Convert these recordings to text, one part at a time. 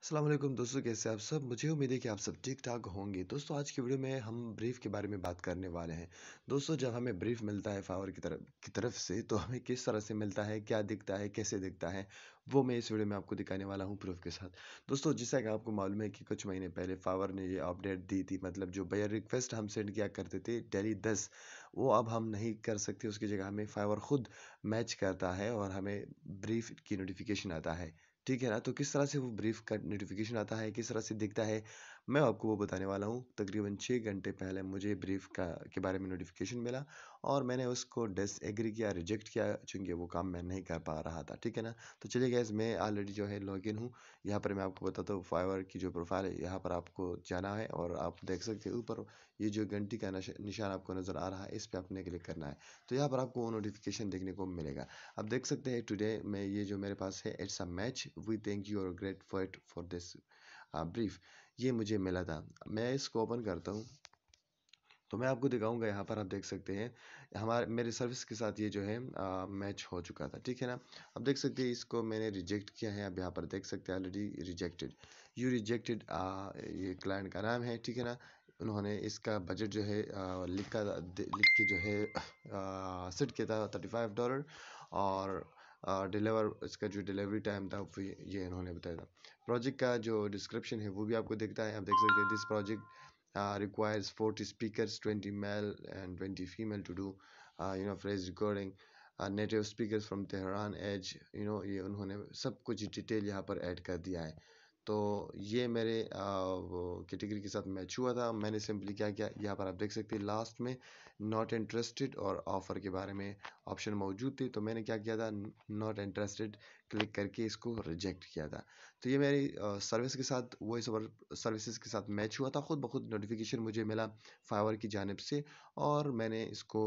अस्सलाम वालेकुम दोस्तों, कैसे आप सब? मुझे उम्मीद है कि आप सब ठीक-ठाक होंगे। दोस्तों, आज की वीडियो में हम ब्रीफ के बारे में बात करने वाले हैं। दोस्तों, जब हमें ब्रीफ मिलता है फावर की तरफ से तो हमें किस तरह से मिलता है, क्या दिखता है, कैसे दिखता है, वो मैं इस वीडियो में आपको दिखाने वाला हूँ प्रूफ के साथ। दोस्तों, जैसा कि आपको मालूम है कि कुछ महीने पहले फावर ने ये अपडेट दी थी, मतलब जो बायर रिक्वेस्ट हम सेंड किया करते थे डेली 10, वो अब हम नहीं कर सकते। उसकी जगह हमें फावर खुद मैच करता है और हमें ब्रीफ की नोटिफिकेशन आता है। ठीक है ना? तो किस तरह से वो ब्रीफ का नोटिफ़िकेशन आता है, किस तरह से दिखता है, मैं आपको वो बताने वाला हूँ। तकरीबन 6 घंटे पहले मुझे ब्रीफ के बारे में नोटिफ़िकेशन मिला और मैंने उसको डिसएग्री किया, रिजेक्ट किया, चूँकि वो काम मैं नहीं कर पा रहा था। ठीक है ना? तो चलिए गाइज़, मैं ऑलरेडी जो है लॉगिन हूँ। यहाँ पर मैं आपको बताता हूँ फाइवर की जो प्रोफ़ाइल है, यहाँ पर आपको जाना है और आप देख सकते हैं ऊपर ये जो घंटी का निशान आपको नज़र आ रहा है, इस पे आपने क्लिक करना है। तो यहाँ पर आपको वो नोटिफ़िकेशन देखने को मिलेगा। आप देख सकते हैं टुडे में ये जो मेरे पास है, it's a match, we think you are great fit for this brief, ये मुझे मिला था। मैं इसको ओपन करता हूँ तो मैं आपको दिखाऊंगा। यहाँ पर आप देख सकते हैं हमारे मेरे सर्विस के साथ ये जो है मैच हो चुका था। ठीक है ना? अब देख सकते हैं इसको मैंने रिजेक्ट किया है। अब यहाँ पर देख सकते हैं ऑलरेडी रिजेक्टेड, यू रिजेक्टेड, ये क्लाइंट का नाम है। ठीक है ना? उन्होंने इसका बजट जो है लिख के जो है सेट किया था $35 और डिलीवर इसका जो डिलीवरी टाइम था ये इन्होंने बताया था। प्रोजेक्ट का जो डिस्क्रिप्शन है वो भी आपको दिखता है। आप देख सकते हैं this project requires 40 speakers, 20 male and 20 female to do phrase recording. Native speakers from Tehran Edge, ये उन्होंने सब कुछ डिटेल यहाँ पर ऐड कर दिया है। तो ये मेरे वो कैटेगरी के साथ मैच हुआ था। मैंने सिंपली क्या किया, यहाँ पर आप देख सकते हैं लास्ट में नॉट इंटरेस्टेड और ऑफ़र के बारे में ऑप्शन मौजूद थी। तो मैंने क्या किया था, नॉट इंटरेस्टेड क्लिक करके इसको रिजेक्ट किया था। तो ये मेरी सर्विस के साथ, वॉइस ओवर सर्विसेज के साथ मैच हुआ था। खुद ब खुद नोटिफिकेशन मुझे मिला फाइवर की जानिब से और मैंने इसको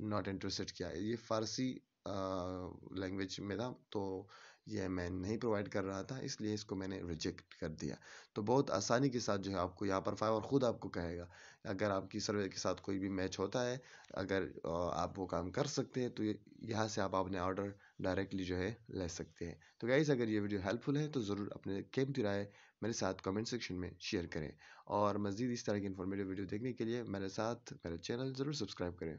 नॉट इंटरेस्टेड किया। ये फ़ारसी लैंग्वेज में था, तो ये मैं नहीं प्रोवाइड कर रहा था, इसलिए इसको मैंने रिजेक्ट कर दिया। तो बहुत आसानी के साथ जो है आपको यहाँ पर फाइवर खुद आपको कहेगा, अगर आपकी सर्वे के साथ कोई भी मैच होता है, अगर आप वो काम कर सकते हैं, तो यहाँ से आप अपने ऑर्डर डायरेक्टली जो है ले सकते हैं। तो गाइस, अगर ये वीडियो हेल्पफुल है तो ज़रूर अपने कीमती राय मेरे साथ कमेंट सेक्शन में शेयर करें और मज़ीद इस तरह की इन्फॉर्मेटिव वीडियो देखने के लिए मेरे साथ मेरा चैनल ज़रूर सब्सक्राइब करें।